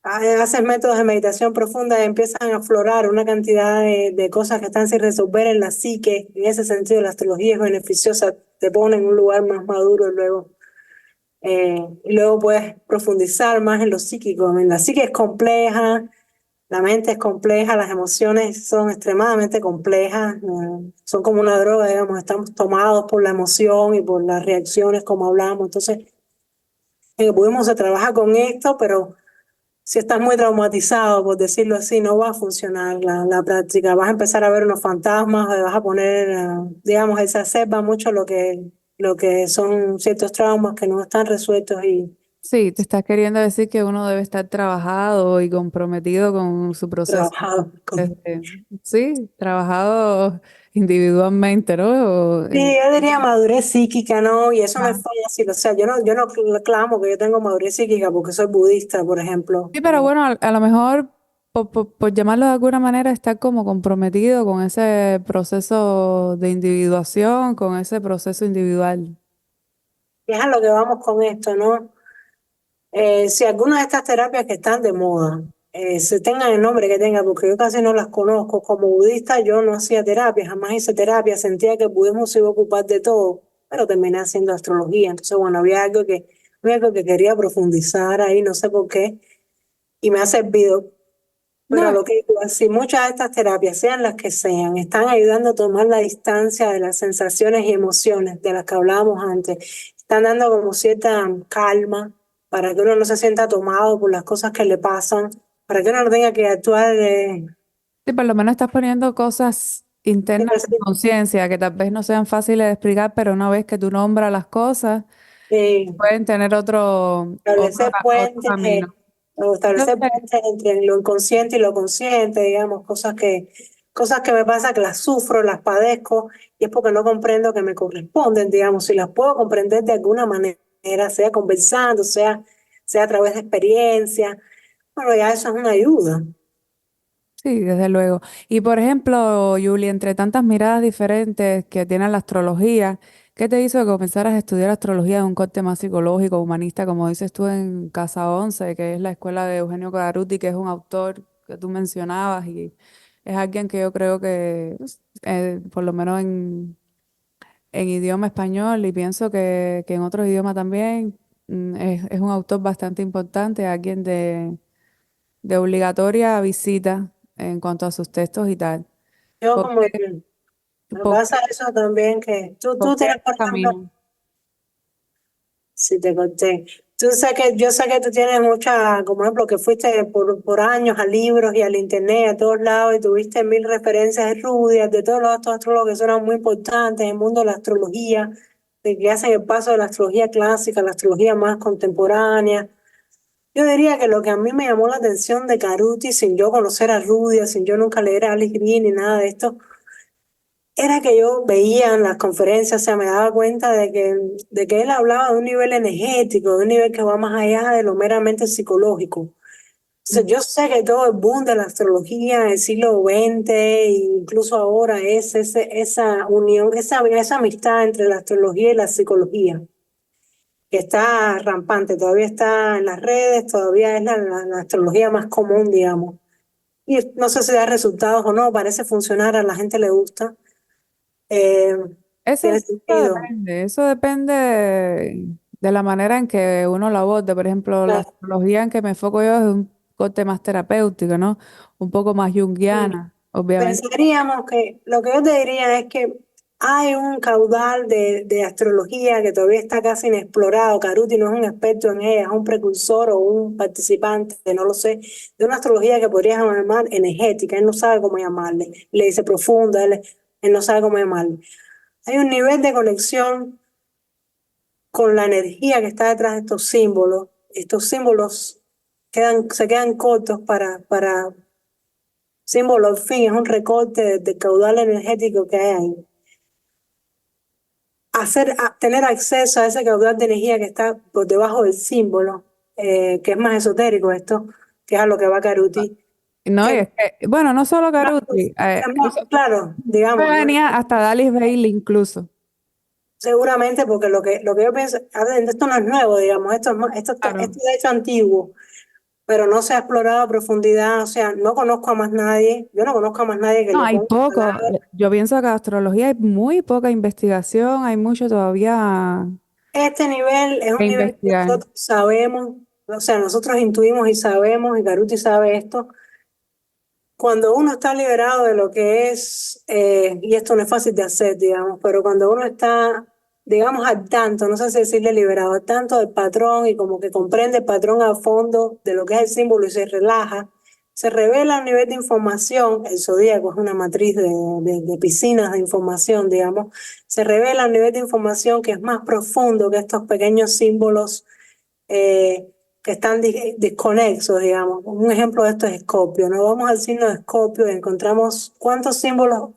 haces métodos de meditación profunda y empiezan a aflorar una cantidad de cosas que están sin resolver en la psique. En ese sentido, la astrología es beneficiosa, te pone en un lugar más maduro y luego puedes profundizar más en lo psíquico. La psique es compleja, la mente es compleja, las emociones son extremadamente complejas, son como una droga, digamos, estamos tomados por la emoción y por las reacciones, como hablamos. Entonces, en el budismo se trabaja con esto, pero si estás muy traumatizado, por decirlo así, no va a funcionar la práctica. Vas a empezar a ver unos fantasmas, vas a poner, digamos, exacerba mucho lo que son ciertos traumas que no están resueltos y Sí, te estás queriendo decir que uno debe estar trabajado y comprometido con su proceso. trabajados. Este, sí, trabajado individualmente, ¿no? Sí, yo diría madurez psíquica, ¿no? Y eso no Ah. es fácil. O sea, yo no clamo que yo tengo madurez psíquica porque soy budista, por ejemplo. Sí, pero bueno, a lo mejor, por llamarlo de alguna manera, estar como comprometido con ese proceso de individuación, con ese proceso individual. Es a lo que vamos con esto, ¿no? Si algunas de estas terapias que están de moda, se tengan el nombre que tengan, porque yo casi no las conozco, como budista yo no hacía terapia, jamás hice terapia, sentía que el budismo se iba a ocupar de todo, pero terminé haciendo astrología. Entonces, bueno, había algo que quería profundizar ahí, no sé por qué, y me ha servido. No, Pero lo que digo, si muchas de estas terapias, sean las que sean, están ayudando a tomar la distancia de las sensaciones y emociones de las que hablábamos antes, están dando como cierta calma para que uno no se sienta tomado por las cosas que le pasan, para que uno no tenga que actuar sí, por lo menos estás poniendo cosas internas en conciencia que tal vez no sean fáciles de explicar, pero una vez que tú nombras las cosas, eh, pueden tener otro camino. Yo establecer sé. puentes entre lo inconsciente y lo consciente, digamos, cosas que me pasa que las sufro, las padezco, y es porque no comprendo que me corresponden, digamos, si las puedo comprender de alguna manera, sea conversando, sea a través de experiencia, bueno, ya eso es una ayuda. Sí, desde luego. Y por ejemplo, Julie, entre tantas miradas diferentes que tiene la astrología, ¿qué te hizo que comenzaras a estudiar astrología de un corte más psicológico, humanista, como dices tú en Casa 11, que es la escuela de Eugenio Caruti, que es un autor que tú mencionabas y es alguien que yo creo que, por lo menos en idioma español y pienso que en otros idiomas también, es un autor bastante importante, alguien de obligatoria visita en cuanto a sus textos y tal. Yo ¿Por como qué, que me por pasa eso también, que por tú qué tienes, ese por ejemplo, camino? sí, te conté. Yo sé que tú tienes mucha, como ejemplo, que fuiste por años a libros y al internet, a todos lados, y tuviste mil referencias rudias de todos los otros astrólogos que son muy importantes en el mundo de la astrología, de que hacen el paso de la astrología clásica a la astrología más contemporánea. Yo diría que lo que a mí me llamó la atención de Caruti, sin yo conocer a Rudia, sin yo nunca leer a Alice Green ni nada de esto, era que yo veía en las conferencias, o sea, me daba cuenta de que él hablaba de un nivel energético, de un nivel que va más allá de lo meramente psicológico. Entonces, yo sé que todo el boom de la astrología en el siglo XX, e incluso ahora, esa unión, esa amistad entre la astrología y la psicología, que está rampante, todavía está en las redes, todavía es la astrología más común, digamos. Y no sé si da resultados o no, parece funcionar, a la gente le gusta. Eh, Tiene sentido. Eso depende de la manera en que uno la aborde. Por ejemplo, la Claro. astrología en que me enfoco yo es un corte más terapéutico, ¿no? Un poco más Sí. junguiana, obviamente. Pensaríamos que lo que yo te diría es que hay un caudal de astrología que todavía está casi inexplorado. Caruti no es un experto en ella, es un precursor o un participante, no lo sé, de una astrología que podrías llamar energética. Él no sabe cómo llamarle. Le dice profunda, él no sabe cómo llamarle. Hay un nivel de conexión con la energía que está detrás de estos símbolos. Estos símbolos se quedan cortos para símbolo, en fin, es un recorte del caudal energético que hay ahí. tener acceso a ese caudal de energía que está por debajo del símbolo, que es más esotérico esto, que es a lo que va Caruti, No, y que es que, bueno, no solo pues, Caruti, es más eso claro, digamos, ¿no? venía hasta Dallas Bailey incluso. Seguramente porque lo que yo pienso, a ver, esto no es nuevo, digamos, Claro. esto es de hecho antiguo, pero no se ha explorado a profundidad, o sea, no conozco a más nadie, yo no conozco a más nadie que No, le hay ponga poco. palabras. Yo pienso que astrología hay muy poca investigación, hay mucho todavía Este nivel es que un nivel que investigar. nosotros sabemos, o sea, nosotros intuimos y sabemos, y Garuti sabe esto, cuando uno está liberado de lo que es, y esto no es fácil de hacer, digamos, pero cuando uno está, digamos, al tanto, no sé si decirle liberado, al tanto del patrón y como que comprende el patrón a fondo de lo que es el símbolo y se relaja, se revela un nivel de información, el zodíaco es una matriz de piscinas de información, digamos, se revela un nivel de información que es más profundo que estos pequeños símbolos eh, que están desconexos, digamos. Un ejemplo de esto es Escorpio, ¿no? Vamos al signo de Escorpio y encontramos cuántos símbolos.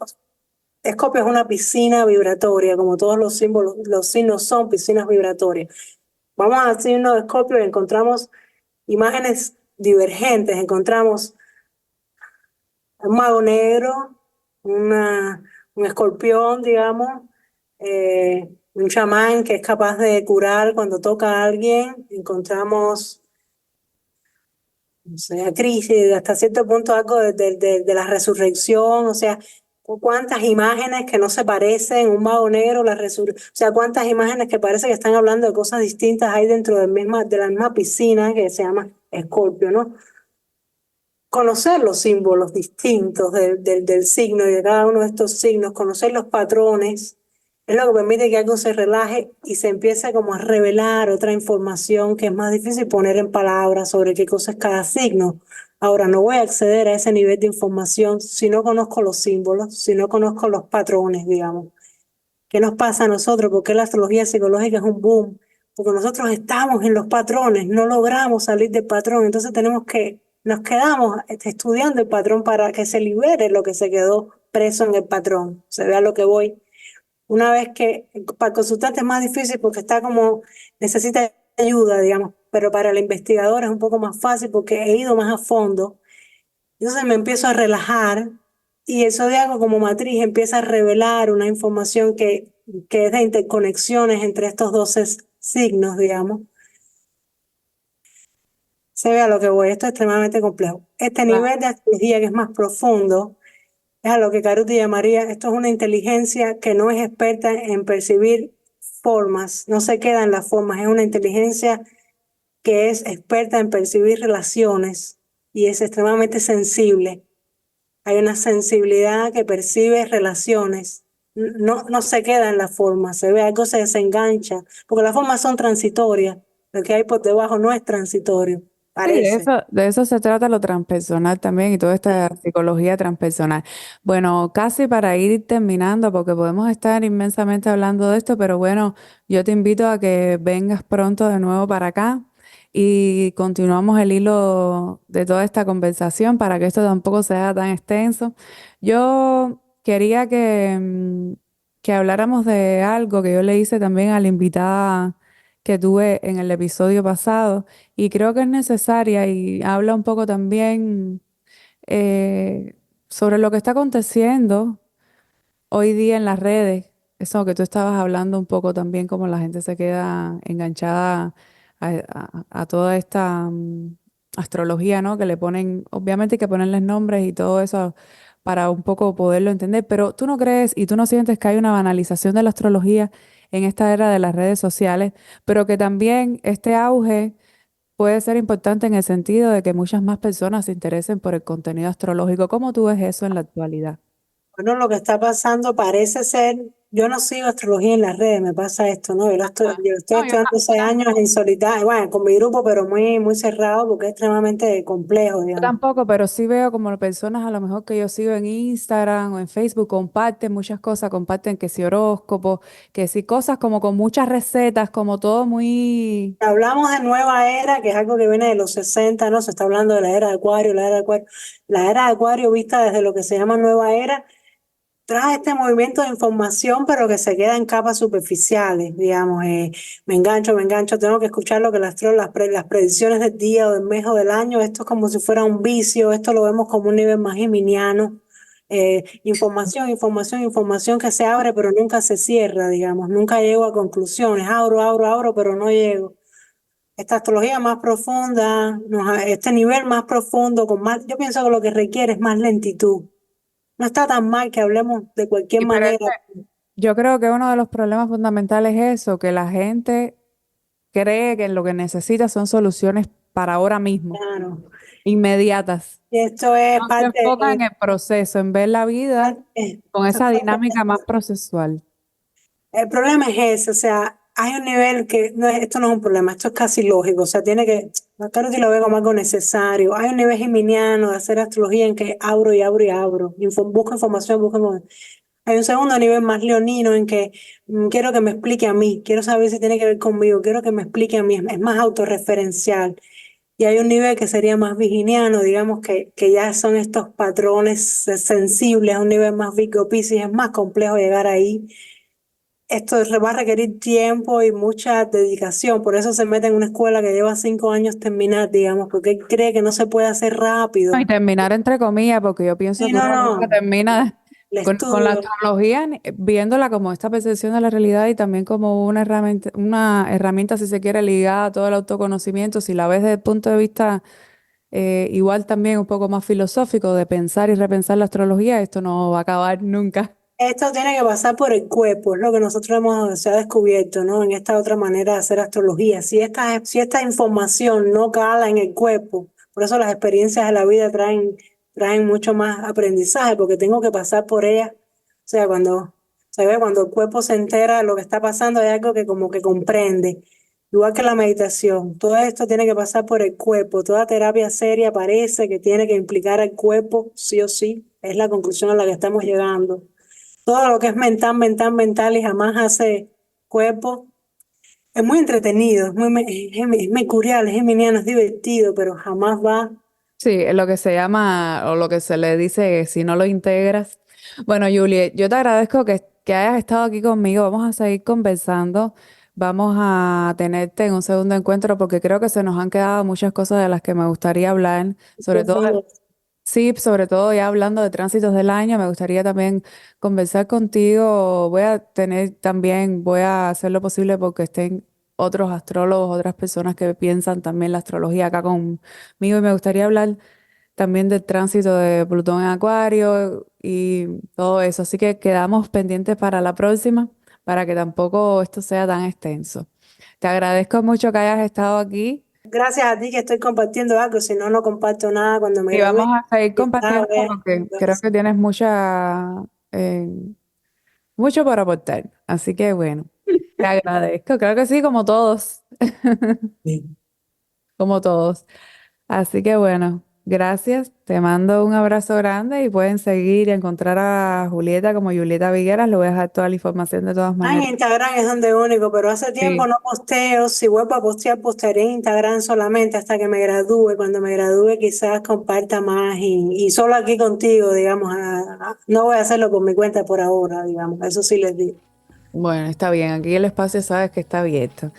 Escorpio es una piscina vibratoria, como todos los símbolos, los signos son piscinas vibratorias. Vamos al signo de Escorpio y encontramos imágenes divergentes, encontramos un mago negro, una, un escorpión, digamos, un chamán que es capaz de curar cuando toca a alguien, encontramos o sea, crisis, hasta cierto punto algo de la resurrección, o sea, cuántas imágenes que no se parecen, un mago negro, o sea, cuántas imágenes que parece que están hablando de cosas distintas hay dentro de la misma piscina que se llama Escorpio, ¿no? Conocer los símbolos distintos del signo y de cada uno de estos signos, conocer los patrones, es lo que permite que algo se relaje y se empiece como a revelar otra información que es más difícil poner en palabras sobre qué cosa es cada signo. Ahora, no voy a acceder a ese nivel de información si no conozco los símbolos, si no conozco los patrones, digamos. ¿Qué nos pasa a nosotros? ¿Por qué la astrología psicológica es un boom? Porque nosotros estamos en los patrones, no logramos salir del patrón, entonces nos quedamos estudiando el patrón para que se libere lo que se quedó preso en el patrón. Se vea lo que voy. Una vez que, para el consultante es más difícil porque está como, necesita ayuda, digamos, pero para el investigador es un poco más fácil porque he ido más a fondo. Entonces me empiezo a relajar y el zodiaco como matriz empieza a revelar una información que es de interconexiones entre estos 12 signos, digamos. Se ve a lo que voy, esto es extremadamente complejo. Este nivel de astrología que es más profundo es a lo que Caruti llamaría, esto es una inteligencia que no es experta en percibir formas, no se queda en las formas, es una inteligencia que es experta en percibir relaciones y es extremadamente sensible. Hay una sensibilidad que percibe relaciones. No se queda en la forma, se ve algo, se desengancha, porque las formas son transitorias. Lo que hay por debajo no es transitorio, Sí, parece. de eso se trata lo transpersonal también y toda esta psicología transpersonal. Bueno, casi para ir terminando, porque podemos estar inmensamente hablando de esto, pero bueno, yo te invito a que vengas pronto de nuevo para acá y continuamos el hilo de toda esta conversación para que esto tampoco sea tan extenso. Yo quería que habláramos de algo que yo le hice también a la invitada que tuve en el episodio pasado y creo que es necesaria y habla un poco también eh, sobre lo que está aconteciendo hoy día en las redes. Eso que tú estabas hablando un poco también, como la gente se queda enganchada a toda esta astrología, ¿no? Que le ponen, obviamente hay que ponerles nombres y todo eso para un poco poderlo entender, pero tú no crees y tú no sientes que hay una banalización de la astrología en esta era de las redes sociales, pero que también este auge puede ser importante en el sentido de que muchas más personas se interesen por el contenido astrológico. ¿Cómo tú ves eso en la actualidad? Bueno, lo que está pasando parece ser, yo no sigo astrología en las redes, me pasa esto, ¿no? Ajá. Yo estoy No, estudiando hace años en solitario, bueno, con mi grupo, pero muy cerrado porque es extremadamente complejo, yo digamos. tampoco, pero sí veo como personas a lo mejor que yo sigo en Instagram o en Facebook comparten muchas cosas, comparten que si horóscopos, que si cosas como con muchas recetas, como todo muy... Hablamos de nueva era, que es algo que viene de los 60, ¿no? Se está hablando de la era de Acuario, la era de Acuario. La era de Acuario vista desde lo que se llama nueva era trae este movimiento de información, pero que se queda en capas superficiales, digamos. Me engancho, tengo que escuchar lo que las predicciones del día o del mes o del año. Esto es como si fuera un vicio, esto lo vemos como un nivel más geminiano. Información que se abre, pero nunca se cierra, digamos. Nunca llego a conclusiones. Abro, pero no llego. Esta astrología más profunda, este nivel más profundo, yo pienso que lo que requiere es más lentitud. No está tan mal que hablemos de cualquier Y pero es manera. que yo creo que uno de los problemas fundamentales es eso, que la gente cree que lo que necesita son soluciones para ahora mismo, Claro. inmediatas. Y esto es No se enfoca en el proceso, en ver la vida con esto es esa parte dinámica más procesual. el problema es ese, o sea, hay un nivel que, esto no es un problema, esto es casi lógico, o sea, Carol lo ve como algo necesario. Hay un nivel geminiano de hacer astrología en que abro y abro y abro, busco información, busco información. Hay un segundo nivel más leonino en que quiero que me explique a mí, quiero saber si tiene que ver conmigo, quiero que me explique a mí, es más autorreferencial. Y hay un nivel que sería más virginiano, digamos que ya son estos patrones sensibles, un nivel más Virgo Piscis, es más complejo llegar ahí. Esto va a requerir tiempo y mucha dedicación, por eso se mete en una escuela que lleva 5 años terminar, digamos, porque él cree que no se puede hacer Y rápido. terminar entre comillas, porque yo pienso Sí, que no, uno nunca no, termina el con la estudio. astrología, viéndola como esta percepción de la realidad y también como una herramienta, si se quiere, ligada a todo el autoconocimiento. Si la ves desde el punto de vista igual también un poco más filosófico de pensar y repensar la astrología, esto no va a acabar nunca. Esto tiene que pasar por el cuerpo, es lo que nosotros se ha descubierto, ¿no? En esta otra manera de hacer astrología. Si esta información no cala en el cuerpo, por eso las experiencias de la vida traen mucho más aprendizaje, porque tengo que pasar por ellas. O sea, cuando el cuerpo se entera de lo que está pasando, hay algo que como que comprende. Igual que la meditación, todo esto tiene que pasar por el cuerpo. Toda terapia seria parece que tiene que implicar al cuerpo, sí o sí. Es la conclusión a la que estamos llegando. Todo lo que es mental y jamás hace cuerpo, es muy entretenido, es mercurial, es geminiano, es divertido, pero jamás va. Sí, es lo que se llama, o lo que se le dice, si no lo integras. Bueno, Julie, yo te agradezco que hayas estado aquí conmigo. Vamos a seguir conversando. Vamos a tenerte en un segundo encuentro porque creo que se nos han quedado muchas cosas de las que me gustaría hablar, sobre Por todo, favor. sí, sobre todo ya hablando de tránsitos del año, me gustaría también conversar contigo. Voy a hacer lo posible porque estén otros astrólogos, otras personas que piensan también la astrología acá conmigo y me gustaría hablar también del tránsito de Plutón en Acuario y todo eso. Así que quedamos pendientes para la próxima, para que tampoco esto sea tan extenso. Te agradezco mucho que hayas estado aquí Gracias a ti que estoy compartiendo algo, si no, no comparto nada cuando me y vamos gradué. a seguir Y compartiendo porque creo que tienes eh, mucho para aportar. Así que bueno, te agradezco. Creo que sí, como todos, como todos. Así que bueno, gracias. Te mando un abrazo grande y pueden seguir y encontrar a Julieta como Julieta Vigueras. Le voy a dejar toda la información de todas En maneras. Instagram es donde único, pero hace tiempo Sí. no posteo. Si vuelvo a postear, postearé en Instagram solamente hasta que me gradúe. Cuando me gradúe quizás comparta más y solo aquí contigo, digamos. No voy a hacerlo por mi cuenta por ahora, digamos. Eso sí les digo. Bueno, está bien. Aquí el espacio sabes que está abierto.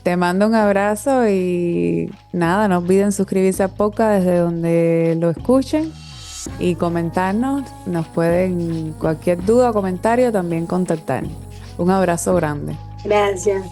Te mando un abrazo y nada, no olviden suscribirse a podcast desde donde lo escuchen y comentarnos. Nos pueden, cualquier duda o comentario, también contactar. Un abrazo grande. Gracias.